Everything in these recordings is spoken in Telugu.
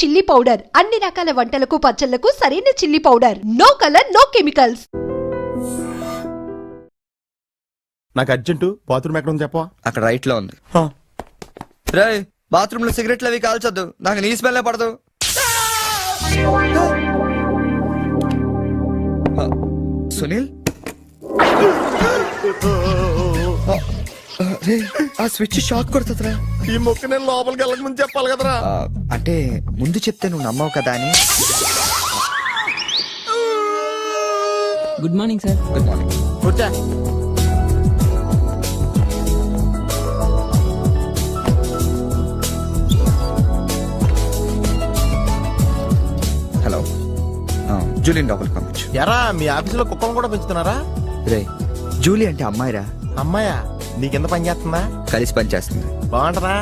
చిల్లీ పౌడర్ అన్ని రకాల వంటలకు పచ్చళ్లకు సరైన chilli powder. No colour no chemicals. నాకు అర్జెంటు బాత్రూమ్ ఎక్కడ ఉంది చెప్పవా? అక్కడ రైట్ లో ఉంది. రే బాత్రూమ్ లో సిగరెట్లు అవి కాల్చొద్దు, నాకు నీ స్మెల్ పడదు. సునీల్ ఆ స్విచ్ షాక్ కొడుతుందిరా. ఈ మొక్క నేను లోపలికి వెళ్ళక ముందు చెప్పాలి కదరా. అంటే ముందు చెప్తే నువ్వు నమ్మవు కదా అని. Good morning sir. Good morning. కూర్చో. హలో, జూలియన్ లోపలికి పంపించు. ఎరా మీ ఆఫీసులో కుక్కను కూడా పెంచుతున్నారా? రే జూలీ అంటే అమ్మాయిరా. అమ్మాయా? నీకెంత పని చేస్తుందా? కలిసి పని చేస్తుంది. బాగుంటదా?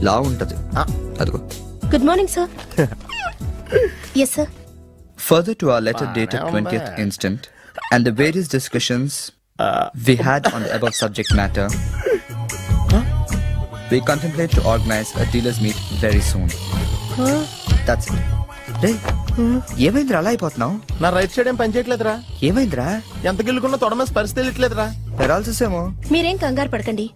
లా ఉంటది. అదిగో. Good morning sir. Yes sir. Further to our letter dated 20th instant and the various discussions we had on the above subject matter, we contemplate to organize a dealers meet very soon. That's it. రే ఏమైందిరా అలా అయిపోతున్నావు? నా రైట్ సైడ్ ఏం పని చేయట్లేదురా. ఏమైందిరా? ఎంత గిల్లుకున్నా తొడమేసి పరిస్థితి వెళ్ళట్లేదురా. పెరాల్సిస్ ఏమో. మీరేం కంగారు పడకండి.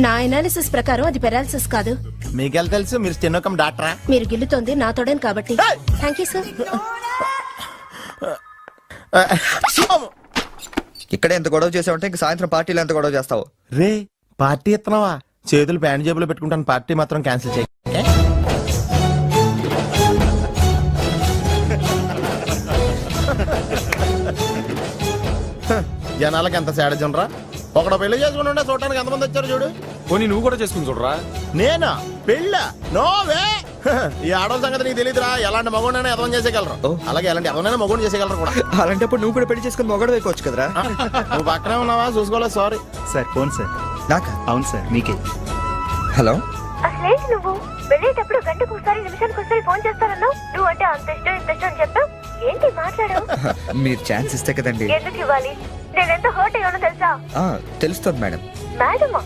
నా ఎనాలిసిస్ ప్రకారం అది పెరాలిసిస్ కాదు. మీకెళ్ళ తెలుసు, మీరు స్టెనోకం డాక్టరా? మీరు గిల్లుతోంది నా తోడని కాబట్టి. Thank you sir. ఇక్కడ ఎంత గొడవ చేసావంటే ఇంక సాయంత్రం పార్టీలో ఎంత గొడవ చేస్తావు? రే పార్టీ ఇస్తున్నావా? చేతులు ప్యాంట్ జేబులో పెట్టుకుంటాను, పార్టీ మాత్రం క్యాన్సిల్ చేయి. జనాలకి ఎంత సాడజం రా. ఒకడు పెళ్లి చేసుకుని ఉండే చూడటానికి ఎంతమంది వచ్చారు చూడు. పోనీ నువ్వు కూడా చేసుకుని చూడరా. నేనా పెళ్ళ? నోవే. ఈ ఆడవాళ్ళ సంగతి నీకు తెలియదురా. ఎలాంటి మగోడైనా ఎదవం చేసేయగలరు, అలాగే ఎలాంటి ఎవరైనా మగోడు చేసేయగలరు కూడా. అలాంటప్పుడు నువ్వు కూడా పెళ్లి చేసుకుని మొగడు వేయకోవచ్చు కదరా. నువ్వు పక్కనే ఉన్నావా? చూసుకోలేదు. Sorry sir. Phone sir. నాకా? అవును సార్, మీకే. హలో. అసలేంటి నువ్వు వెళ్ళేటప్పుడు గంటకు ఒకసారి నిమిషానికి ఒకసారి ఫోన్ చేస్తానన్నావు. నువ్వు అంటే అంత ఇష్టం ఇంత ఇష్టం అని చెప్పావు. ఏంటి మాట్లాడావు? మీరు ఛాన్స్ ఇస్తే కదండి. ఎందుకు ఇవ్వాలి? నేనెంత హర్ట్ అయ్యానో తెలుసా? తెలుస్తుంది మేడం. మేడమా?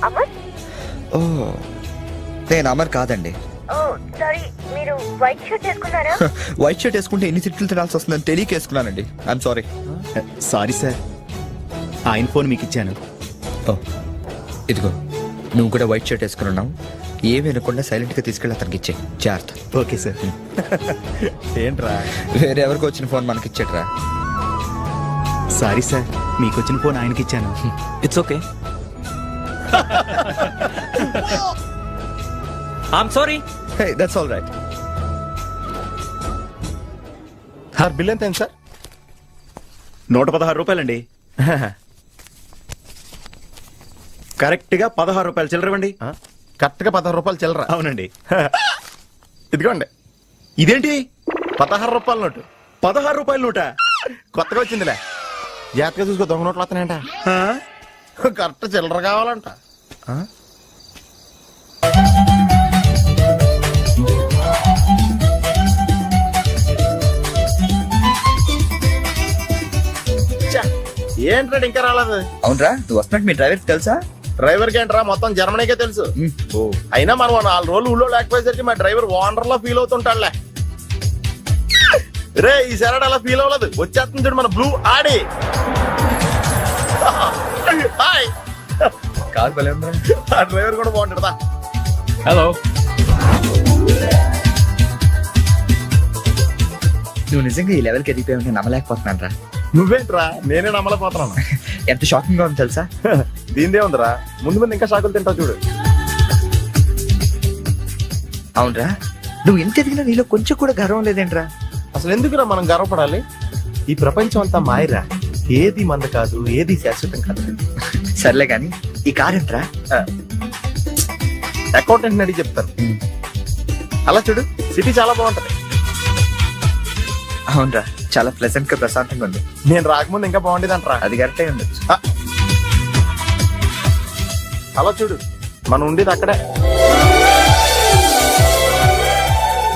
అమర్? ఓ నేను అమర్ కాదండి. ఓ సారీ, మీరు వైట్ షర్ట్ వేసుకున్నారా? వైట్ షర్ట్ వేసుకుంటే ఎన్ని తిట్లు తినాల్సి వస్తుందని తెలియక వేసుకున్నానండి. I'm sorry. సారీ సార్, ఆయన ఫోన్ మీకు ఇచ్చాను. ఓ ఇదిగో, నువ్వు కూడా వైట్ షర్ట్ వేసుకుని ఉన్నావు. ఏమి అనకుండా సైలెంట్ గా తీసుకెళ్ళి అతనికి ఇచ్చే జాగ్రత్త. Okay sir. ఏంట్రా వేరే ఎవరికి వచ్చిన ఫోన్ మనకి ఇచ్చేట్రా. సారీ సార్, మీకు వచ్చిన ఫోన్ ఆయనకి ఇచ్చాను. It's okay. I'm sorry. Hey that's all right. Sir bill ఎంత అయింది సార్? 116 రూపాయలండి. కరెక్ట్ గా 16 రూపాయలు చిల్లరవండి. కరెక్ట్ గా 16 రూపాయలు చిల్లర? అవునండి. ఇదిగోండి. ఇదేంటి? 16 రూపాయల నోటు. 16 రూపాయల నోట? కొత్తగా వచ్చిందిలే. జాగ్రత్తగా చూసుకో, దొంగ నోట్లు వస్తున్నాయంట. కరెక్ట్ చిల్లర కావాలంట. ఏంట్రా ఇంకా రాలేదు? అవునరా, నువ్వు వస్తున్నట్టు మీ డ్రైవర్ తెలుసా? డ్రైవర్ కి ఏంట్రా మొత్తం జర్మనీకే తెలుసు. అయినా మనం 4 రోజులు ఊళ్ళో లేకపోయేసరికి మా డ్రైవర్ ఓనర్ లా ఫీల్ అవుతుంటాడులే. రే ఈ సరడ్ అలా ఫీల్ అవ్వలేదు. వచ్చేస్తుంది చూడు మన బ్లూ ఆడి. హాయ్. కార్ భలే ఉందా? ఆ డ్రైవర్ కూడా బాగుంటాడా? హలో. నువ్వు నిజంగా ఈ లెవెల్కి ఎదిగిపోయి నమ్మలేకపోతున్నాను రా. నువ్వేంట్రా? నేనే నమ్మలేకపోతున్నాను. ఎంత షాకింగ్ గా ఉంది తెలుసా? దీనిదే ఉందిరా, ముందు ముందు ఇంకా షాకులు తింటావు చూడు. అవునరా, నువ్వు ఎంత ఎదిగినా నీలో కొంచెం కూడా గర్వం లేదేంట్రా? అసలు ఎందుకురా మనం గర్వపడాలి? ఈ ప్రపంచం అంతా మాయరా. ఏది మంద కాదు, ఏది శాశ్వతం కాదు. సర్లే గాని ఈ కార్ ఏంట్రా? అకౌంటెంట్ అడిగి చెప్తారు. అలా చూడు, సిటీ చాలా బాగుంటది. అవునరా, చాలా ప్లెజెంట్ గా ప్రశాంతంగా ఉంది. నేను రాకముందు ఇంకా బాగుండేది అంటరా. అది కరెక్టే ఉండొచ్చు. అలా చూడు, మనం ఉండేది అక్కడే.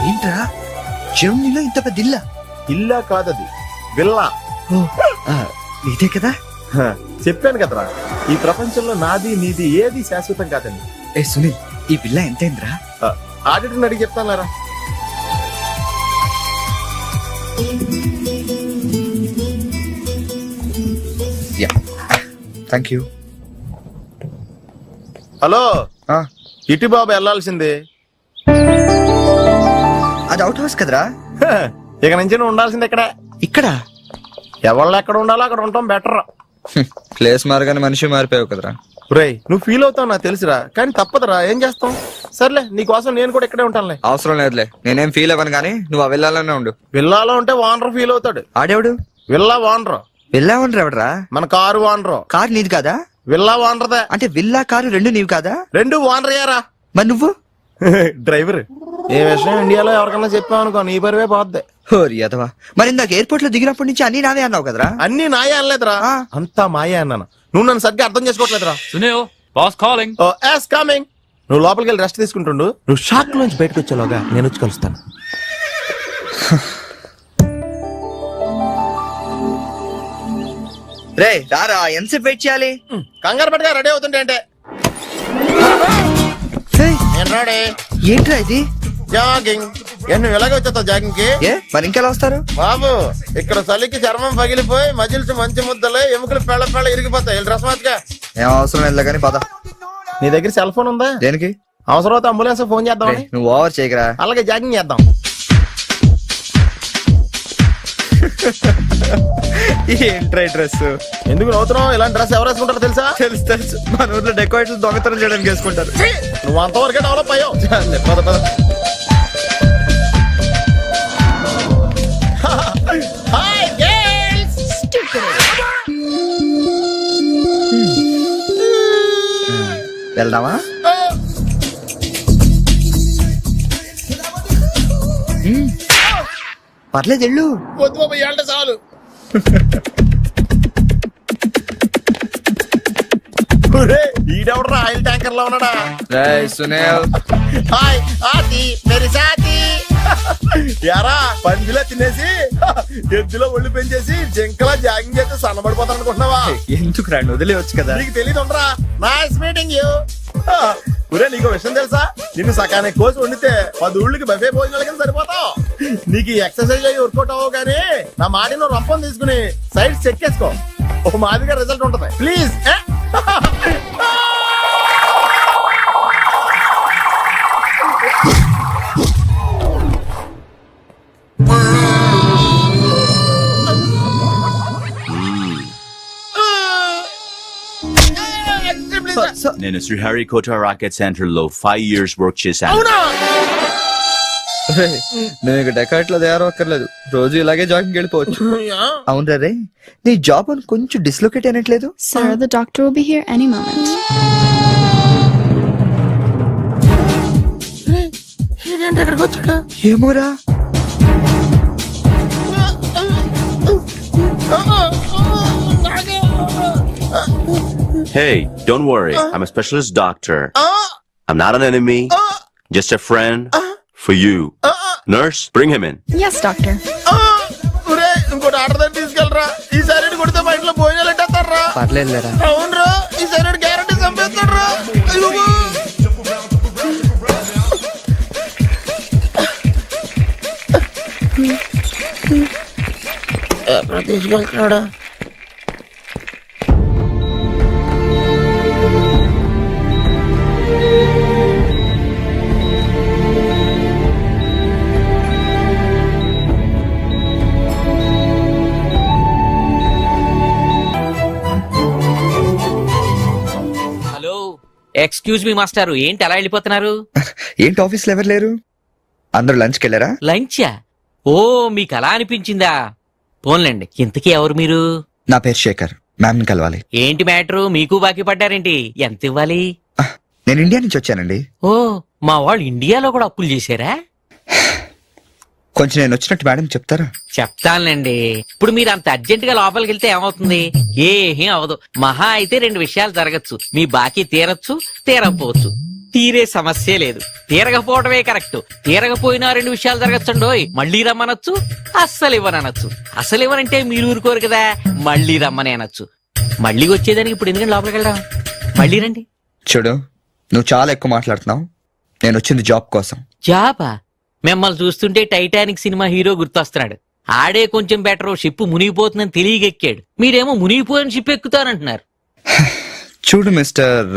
ఏంట్రా జర్మనీలో ఇంత పెద్ద ఇల్లా? ఇల్లా కాదది, విల్లా. ఇదే కదా? చెప్పాను కదరా, ఈ ప్రపంచంలో నాది నీది ఏది శాశ్వతం కాదండి. ఏ సునీల్, ఈ విల్లా ఎంతైందిరా? ఆడిటర్ని అడిగి చెప్తాను లేరా. Thank you. హలో, ఇటు బాబు వెళ్ళాల్సింది. అది అవుట్ హౌస్ కదరా. హ, ఇక నుంచి నువ్వు ఉండాల్సింది ఇక్కడ. ఇక్కడ ఎవళ్ళు ఎక్కడ ఉండాలో అక్కడ ఉండటం బెటర్. ప్లేస్ మారగానే మనిషి మారిపోయావు కదరా. రేయ్, నువ్వు ఫీల్ అవుతావు నాకు తెలుసురా, కానీ తప్పదురా, ఏం చేస్తాం. సర్లే, నీకోసం నేను కూడా ఇక్కడే ఉంటానులే. అవసరం లేదులే, నేనేం ఫీల్ అవ్వను కానీ నువ్వు ఆ వెళ్ళాలనే ఉండు. విల్లాలో ఉంటే వానర్ ఫీల్ అవుతాడు. ఆడేవుడు విల్లా వానరు వెళ్ళావని ఎవడరా? మన కారు వానరు. కారు నీది కాదా? విల్లా వానరదే. అంటే విల్లా కారు రెండు నీవి కాదా? రెండు వానరయ్యారా. మరి నువ్వు డ్రైవర్. ఏ విషయం ఇండియాలో ఎవరికన్నా చెప్పావనుకో నీ పరివే పోద్ది. హోరి అదవా. మరి ఇందాక ఎయిర్పోర్ట్ లో దిగినప్పటి నుంచి అన్ని నావే అన్నావు కదరా. అన్ని నాయే అనలేదురా, అంతా మాయే అన్నాను. నువ్వు నన్ను సరిగ్గా అర్థం చేసుకోవట్లేదురా. Sunil boss calling. Oh yes coming. నువ్వు లోపలికి వెళ్ళి రెస్ట్ తీసుకుంటుండు. నువ్వు షాక్ నుంచి బయటకు వచ్చేలోగా నేను వచ్చి కలుస్తాను. రే రారా, ఎంతసేపు వెయిట్ చేయాలి? కంగారు పట్టుగా రెడీ అవుతుంటే అంటే నేను రెడీ. ఏంట్రా ఇది? జాగింగ్. నువ్వు ఎలాగ వచ్చేస్తావు జాగింగ్ కి? ఏ మరి ఇంకెలా వస్తారు? బాబు, ఇక్కడ చలికి చర్మం పగిలిపోయి మజిల్స్ మంచి ముద్దలే, ఎముకలు పెళ్ళ పెళ్ళ ఇరిగిపోతాయి. డ్రెస్ మార్చుగా. ఏం అవసరం లేదు కానీ పద. నీ దగ్గర సెల్ ఫోన్ ఉందా? దేనికి? అవసరం అయితే అంబులెన్స్ ఫోన్ చేద్దాం. నువ్వు ఓవర్ చేయకరా. అలాగే జాగింగ్ చేద్దాం. ఏంట్రా డ్రెస్? ఎందుకు నవ్వుతున్నావు? ఇలాంటి డ్రెస్ ఎవరు వేసుకుంటారో తెలుసా? తెలుసు తెలుసు, మన ఊర్లో డెకోరేట్లు దొంగతనం చేయడానికి వేసుకుంటారు. నువ్వు అంతవరకే డెవలప్ అయ్యావు. పద పద. Hi girls. వెళ్దామా? పర్లేదు వెళ్ళు. వద్దు బాబు, ఏళ్ళ చాలు. ఈడెవడరా ఆయిల్ ట్యాంకర్ లో ఉన్నాడా? సునీల్ హాయ్ ఆతి మేరీ సాతి. యారా, పందిలా తినేసి ఎద్దులో ఒళ్ళు పెంచేసి జింకలా జాగింగ్ చేస్తే సన్నబడిపోతాను అనుకుంటున్నావా? ఎందుకు రాండి, వదిలేవచ్చు కదా. నీకు తెలియదు ఉండరా. Nice meeting you. ఒరే, నీకు విషయం తెలుసా? నిన్ను సకానికి కోసి వండితే 10 ఊళ్ళకి బఫే భోజనాల కింద సరిపోతావు. నీకు ఎక్సర్సైజ్ అయ్యి వర్కౌట్ అవ్వవు కానీ నా మాటి నువ్వు రంపం తీసుకుని సైడ్ చెక్ చేసుకో. ఒక మాదిరిగా రిజల్ట్ ఉంటుంది. ప్లీజ్. నేను శ్రీహరికోట రాకెట్ సెంటర్ లో 5 years వర్క్ చేశాను. అవునా? నువ్వు ఇక డెకాట్ లో తయారవక్కర్లేదు, రోజు ఇలాగే జాగింగ్ వెళ్ళిపోవచ్చు. అవును రే, నీ జాబ్ అని కొంచెం dislocate అయినట్లేదు. Sir, the doctor will be here any moment. ఏమోరా. Hey, don't worry. I'm a specialist doctor. I'm not an enemy. Just a friend for you. Nurse, bring him in. Yes, doctor. ఇంకోటి ఆర్డర్ దగ్గర తీసుకెళ్ళరా. ఈ సైడ్ కొడితే మా ఇంట్లో భోజనాలు ఎట్టేస్తారా? పర్లేదు లేరా. అవునరా, ఈ సైడ్ గ్యారంటీ చంపేస్తాడరా. తీసుకెళ్తున్నాడా? హలో, ఎక్స్క్యూజ్ మీ మాస్టారు, ఏంటి అలా వెళ్ళిపోతున్నారు? ఏంటి ఆఫీస్ లో ఎవరు లేరు? అందరూ లంచ్కి వెళ్ళారా? లంచా? ఓ, మీకు అలా అనిపించిందా? పోన్లేండి. ఇంతకీ ఎవరు మీరు? నా పేరు శేఖర్, మ్యామ్ కలవాలి. ఏంటి మ్యాటరు? మీకు బాకీ పడ్డారేంటి? ఎంత ఇవ్వాలి? నేను ఇండియా నుంచి వచ్చానండి. ఓ, మా వాళ్ళు ఇండియాలో కూడా అప్పులు చేశారా? కొంచెం నేను వచ్చినట్టు మేడం చెప్తారా? చెప్తానులేండి. ఇప్పుడు మీరు అంత అర్జెంట్ గా లోపలికి వెళ్తే ఏమవుతుంది? ఏమీ అవదు. మహా అయితే 2 విషయాలు జరగచ్చు. మీ బాకీ తీరచ్చు, తీరకపోవచ్చు. తీరే సమస్య లేదు. తీరకపోవడమే కరెక్ట్. తీరకపోయినా 2 విషయాలు జరగచ్చండోయ్. మళ్ళీ రమ్మనొచ్చు, అస్సలు ఇవ్వనొచ్చు. అసలు ఇవ్వనంటే మీరు ఊరుకోరు కదా, మళ్ళీ రమ్మని అనొచ్చు. మళ్ళీ వచ్చేదానికి ఇప్పుడు ఎందుకంటే లోపలికి వెళ్ళడం? మళ్ళీ రండి. చూడు, నువ్వు చాలా ఎక్కువ మాట్లాడుతున్నావు. నేను వచ్చింది జాబ్ కోసం. జాబా? మిమ్మల్ని చూస్తుంటే టైటానిక్ సినిమా హీరో గుర్తొస్తున్నాడు. ఆడే కొంచెం బెటర్, షిప్ మునిగిపోతుందని తెలియగెక్కాడు. మీరేమో మునిగిపోయిన షిప్ ఎక్కుతానంటున్నారు. చూడు మిస్టర్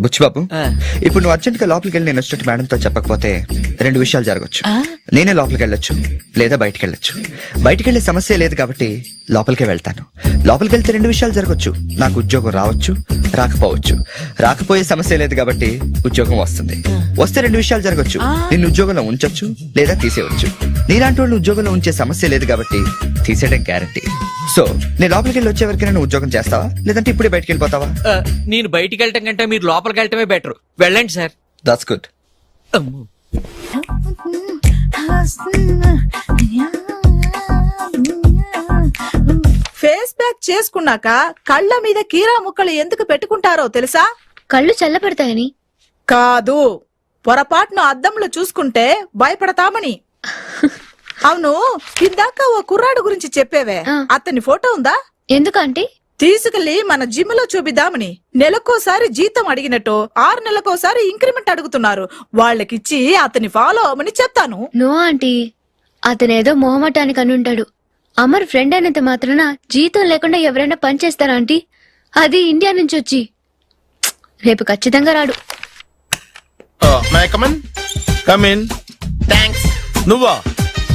బుచ్చిబాబు, ఆ. ఇప్పుడు నువ్వు అర్జెంట్ గా లోపలికి వెళ్ళి నేను వచ్చినట్టు మేడంతో చెప్పకపోతే రెండు విషయాలు జరగచ్చు. నేనే లోపలికి వెళ్ళొచ్చు, లేదా బయటికి వెళ్ళొచ్చు. బయటికి వెళ్ళే సమస్య లేదు కాబట్టి లోపలికే వెళ్తాను. లోపలికి వెళ్తే రెండు విషయాలు జరగచ్చు. నాకు ఉద్యోగం రావచ్చు, రాకపోవచ్చు. రాకపోయే సమస్య లేదు కాబట్టి ఉద్యోగం వస్తుంది. వస్తే రెండు విషయాలు జరగచ్చు. నిన్ను ఉద్యోగంలో ఉంచొచ్చు, లేదా తీసేయవచ్చు. నీలాంటి వాళ్ళు ఉద్యోగంలో ఉంచే సమస్య లేదు కాబట్టి తీసేయడం గ్యారంటీ. సో నేను లోపలికి వెళ్ళి వచ్చే వరకు నేను ఉద్యోగం చేస్తావా, లేదంటే ఇప్పుడే బయటికి వెళ్ళిపోతావా? నేను బయటికి వెళ్ళటం కంటే మీరు లోపలికి వెళ్ళటమే బెటర్. వెళ్ళండి sir. That's good. Face pack చేసుకున్నాక కళ్ళ మీద కీరా ముక్కలు ఎందుకు పెట్టుకుంటారో తెలుసా? కళ్ళు చల్లబడతాయని. కాదు, పొరపాటును అద్దంలో చూసుకుంటే భయపడతామని. అవును, ఇందాక ఓ కుర్రాడు గురించి చెప్పేవే, అతని ఫోటో ఉందా? ఎందుకంటే తీసుకెళ్లి మన జిమ్ లో చూపిద్దామని. నెలకోసారి జీతం అడిగినట్టు 6 నెలకోసారి ఇంక్రిమెంట్ అడుగుతున్నారు. వాళ్ళకిచ్చి అతని ఫాలో అవ్వమని చెప్తాను. నో ఆంటీ, అతనేదో మొహమాటానికి అనుంటాడు. అమర్ ఫ్రెండ్ అయినంత మాత్రాన జీతం లేకుండా ఎవరైనా పని చేస్తారా ఆంటీ? అది ఇండియా నుంచి వచ్చి. రేపు ఖచ్చితంగా రాడు. కమిన్. థ్యాంక్స్. నువ్వా?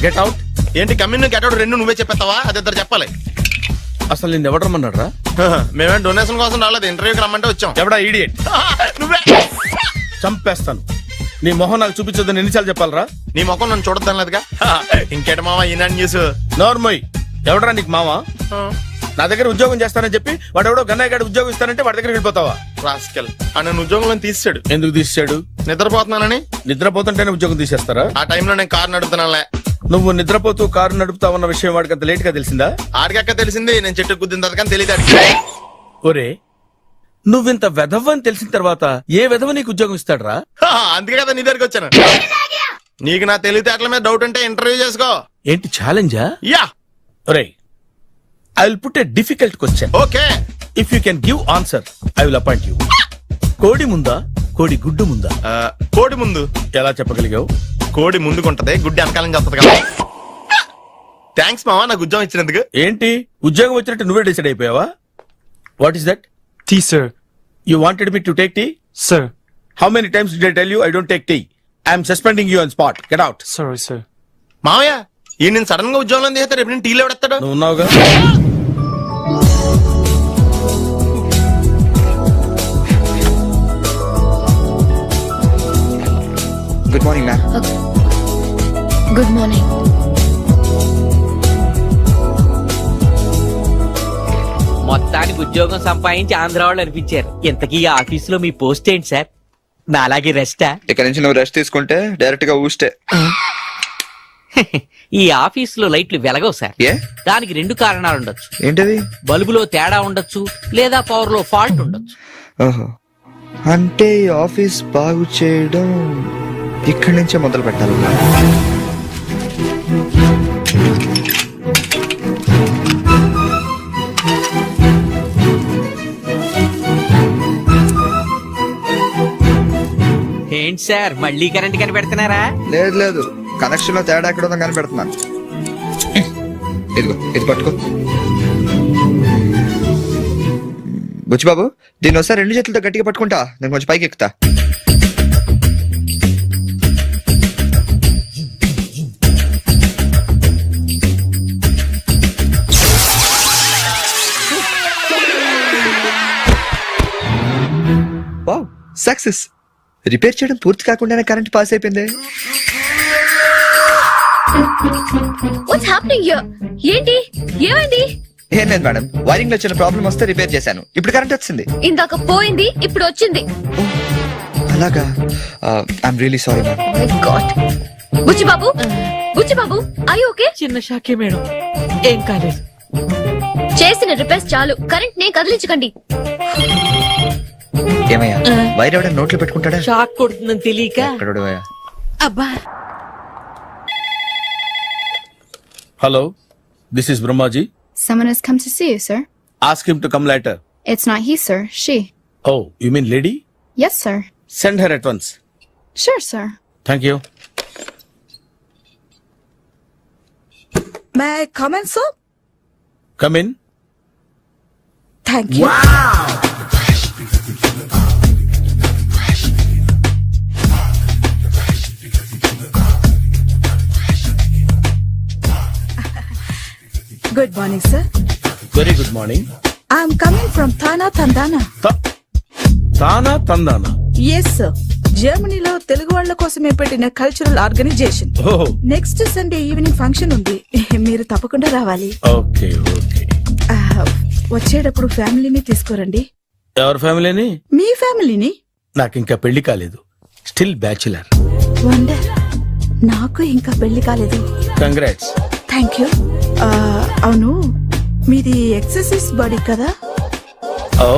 Get out. ఏంటి కమిన్ గెట్ అవుట్ రెండు నువ్వే చెప్పేస్తావా? అది ఇద్దరు చెప్పాలి. అసలు నేను ఎవడు రమ్మన్నాడ్రా? మేమే డొనేషన్ కోసం రాలేదు, ఇంటర్వ్యూకి రమ్మంటే వచ్చాం. ఎవడా ఈడియట్? నువ్వే. చంపేస్తాను. నీ మొహం నాకు చూపించొద్దని ఎన్నిసార్లు చెప్పాలరా? నీ ముఖం నన్ను చూడద్దాం లేదుగా. ఇంకేట మావా ఈనాడు న్యూస్. నోర్మోయ్, ఎవడరా నీకు మావా? నా దగ్గర ఉద్యోగం చేస్తానని చెప్పి వాడెవడో గన్నయ్య గారి ఉద్యోగం ఇస్తానంటే వాడి దగ్గర వెళ్ళిపోతావా? రాస్కెల్. నన్ను ఉద్యోగంలో తీసాడు. ఎందుకు తీసాడు? నిద్రపోతున్నానని. నిద్రపోతుంటేనే ఉద్యోగం తీసేస్తారా? ఆ టైంలో నేను కారు నడుపుతున్నానులే. నువ్వు నిద్రపోతూ కారు నడుపుతావన్న విషయం వాడికి అంత లేట్ గా తెలిసిందా? ఆడికక్క తెలిసింది, నేను చెట్టు గుద్దిన తర్వాత కానీ తెలియదు. ఒరే, నువ్వింత వెధవ్ అని తెలిసిన తర్వాత ఏ వెధవ నీకు ఉద్యోగం ఇస్తాడరా? అందుకే కదా నీ దగ్గరికి వచ్చాను. నీకు నా తెలివితేటల మీద డౌట్ ఉంటే ఇంటర్వ్యూ చేసుకో. ఏంటి ఛాలెంజా? యా. ఒరే, I will put a difficult question. Okay. If you can give answer I will appoint you. కోడి ముందా, కోడి గుడ్డు ముందా? కోడి ముందు. ఎలా చెప్పగలిగావు? కోడి ముందుకుంటది, గుడ్డి వెనకాలం చేస్తుంది కదా. థ్యాంక్స్ మావా నాకు ఉద్యోగం ఇచ్చినందుకు. ఏంటి ఉద్యోగం వచ్చినట్టు నువ్వే డిసైడ్ అయిపోయావా? What is that? Tea sir. You wanted me to take tea? Sir. How many times did I tell you I don't take tea? I am suspending you on spot. Get out. Sorry, sir. మావయ్య ఈ నేను సడన్ గా ఉద్యోగంలో తీస్తే రేపు నేను టీలో పెడతాడు. నువ్వు ఉన్నావుగా. Good morning ma'am. Good morning. మొత్తానికి ఉద్యోగం సంపాదించి ఆంధ్ర వాళ్ళు అనిపించారు. ఇంతకీ ఈ ఆఫీసులో మీ పోస్ట్ ఏంటి సార్? నా అలాగే రెస్టా? ఇక్కడ నుంచి నువ్వు రెస్ట్ తీసుకుంటే డైరెక్ట్ గా ఊస్తే. ఈ ఆఫీసులో లైట్లు వెలగవు సార్. ఏ? దానికి 2 కారణాలు ఉండొచ్చు. ఏంటది? బల్బులో తేడా ఉండొచ్చు, లేదా పవర్ లో ఫాల్ట్ ఉండొచ్చు. ఓహో, అంటే ఈ ఆఫీస్ బాగు చేయడం ఇక్కడి నుంచే మొదలు పెట్టాలి. ఏంటి సార్ మళ్ళీ కరెంట్ కనిపెడుతున్నారా? లేదు లేదు, కనెక్షన్ లో తేడా ఎక్కడ ఉందో కనిపెడుతున్నాను. ఇదిగో ఇది పట్టుకో. బుచ్చిబాబు, దీన్ని ఒకసారి 2 చేతులతో గట్టిగా పట్టుకుంటా, నేను కొంచెం పైకి ఎక్కుతా. Wow, success. రిపేర్ చేయడం పూర్తి కాకుండానే కరెంట్ పాస్ అయిపోయింది. What's happening here? ఏంటి, ఏమైంది? ఏం లేదు మేడం, వైరింగ్ లో చిన్న ప్రాబ్లం వస్తే రిపేర్ చేశాను. ఇప్పుడు కరెంట్ వచ్చింది. ఇందాక పోయింది, ఇప్పుడు వచ్చింది. అలాగా? I'm really sorry ma'am. My god. Buchibabu, Buchibabu, I okay? చిన్న షాకే మేడం, ఏం కాలేదు. చేసిన రిపేర్స్ చాలు, కరెంట్ నే కదిలించకండి. ఏమయ్యా, వైర్ ఎవడైనా నోట్లో పెట్టుకుంటాడా? షాక్ కొడుతుందని తెలియక. ఎక్కడోడు? అబ్బా. Hello, this is Brahmaji. Someone has come to see you, sir. Ask him to come later. It's not he, sir. She. Oh, you mean lady? Yes, sir. Send her at once. Sure, sir. Thank you. May I come in, sir? Come in. Thank you. Wow! Good morning sir. Very good morning. I'm coming from TANA తందానా. తానా తందానా. ఎస్ సార్, జర్మనీలో తెలుగు వాళ్ళ కోసమే పెట్టిన కల్చరల్ ఆర్గనైజేషన్. ఓహో, నెక్స్ట్ సండే ఈవినింగ్ ఫంక్షన్ ఉంది, మీరు తప్పకుండా రావాలి. Okay okay. వచ్చేటప్పుడు ఫ్యామిలీని తీసుకురండి. ఎవరి ఫ్యామిలీని? మీ ఫ్యామిలీని. నాకు ఇంకా పెళ్లి కాలేదు, స్టిల్ బ్యాచులర్. వండర్, నాకు ఇంకా పెళ్లి కాలేదు. కంగ్రాట్స్. Thank you. అవును, మీది ఎక్సర్సైజ్ బాడీ కదా? ఓ,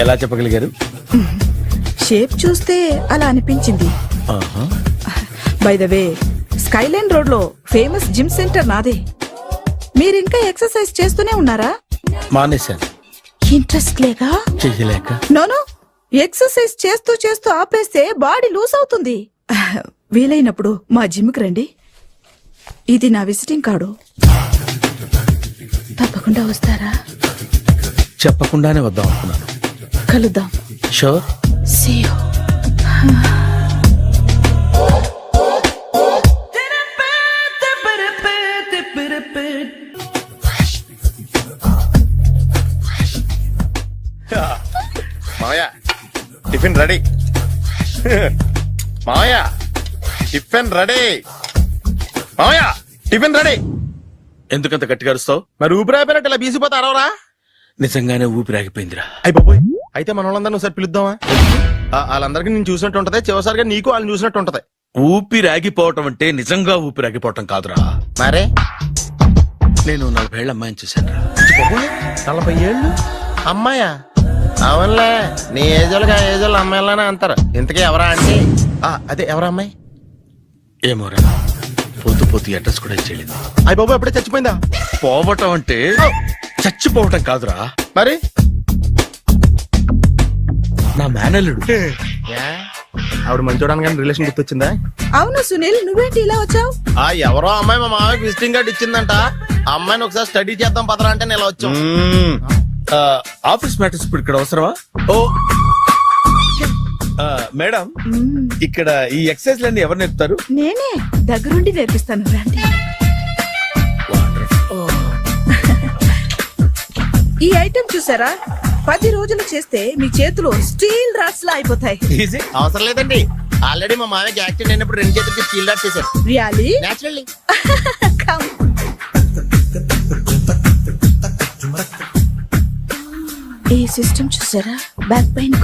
ఎలా చెప్పగలిగారు? షేప్ చూస్తే అలా అనిపించింది. ఆహా. By the way, Skyline road లో ఫేమస్ జిమ్ సెంటర్ నాదే. మీరు ఇంకా ఎక్సర్సైజ్ చేస్తూనే ఉన్నారా? మానేశాను, ఇంట్రెస్ట్ లేక? చెయ్యలేక. నోను, ఎక్సర్సైజ్ చేస్తూ చేస్తూ ఆపేస్తే బాడీ లూజ్ అవుతుంది. వీలైనప్పుడు మా జిమ్కి రండి. ఇది నా విజిటింగ్ కార్డు. తప్పకుండా వస్తారా? చెప్పకుండానే వద్దాం అనుకున్నాను. కలుద్దాం. షూర్. See you. మావయ్య టిఫిన్ రెడీ. మావయ్య టిఫిన్ రెడీ. మావయ్య టిఫిన్ రెడీ. ఎందుకంత గట్టిగా అరుస్తావు? మరి ఊపిరి అయిపోయినట్టు ఇలా బీసిపోతే అరవరా? నిజంగానే ఊపిరాగిపోయిందిరా. అయిపోయి అయితే మన వాళ్ళందరినీ ఒకసారి పిలుద్దామా? వాళ్ళందరికీ నేను చూసినట్టు ఉంటది, చివరిసారిగా నీకు వాళ్ళని చూసినట్టు ఉంటది. ఊపిరాగిపోవటం అంటే నిజంగా ఊపిరాగిపోవటం కాదురా. మరే నేను 40 ఏళ్ల అమ్మాయిని చూశాను. 40 ఏళ్ళు అమ్మాయా? అవునులే, నీ ఏజోళ్ళకి ఆ ఏజోళ్ళు అమ్మాయిలానే అంటారు. ఇంతకీ ఎవరా అంటే అదే ఎవరా అమ్మాయి? ఏమోరా, పోతూ పోతూ అడ్రస్ కూడా ఇచ్చేయలేదు. అయ్య బాబు ఎప్పుడే చచ్చిపోయిందా? పోవటం అంటే చచ్చిపోవటం కాదురా, మరి నా మేనల్లుడు. ఆవిడ మంచి చూడడానికి రిలేషన్ గుర్తొచ్చిందా? అవును సునీల్, నువ్వేంటి ఇలా వచ్చావు? ఎవరో అమ్మాయి మా మామయ్యకి విజిటింగ్ కార్డు ఇచ్చిందంట. ఆ అమ్మాయిని ఒకసారి స్టడీ చేద్దాం పదరా అంటే నేను ఇలా వచ్చాం. ఆఫీస్ మ్యాటర్స్ ఇప్పుడు ఇక్కడ అవసరమా? ఓ మేడం, ఇక్కడ ఈ ఎక్సర్సైజ్ లన్నీ ఎవరు నేర్పుతారు? నేనే దగ్గరుండి నేర్పిస్తాను, రండి. ఈ ఐటెం చూసారా? 10 రోజులు చేస్తే మీ చేతులు స్టీల్ రాట్స్ లా అయిపోతాయి. అవసరం లేదండి, ఆల్రెడీ మా మామయ్యకి యాక్సిడెంట్ అయినప్పుడు 2 చేతులకి స్టీల్ డాట్ చేశారు. రియాలీ? నేచురల్లీ. ఈ సిస్టమ్ చూసారా? Back pain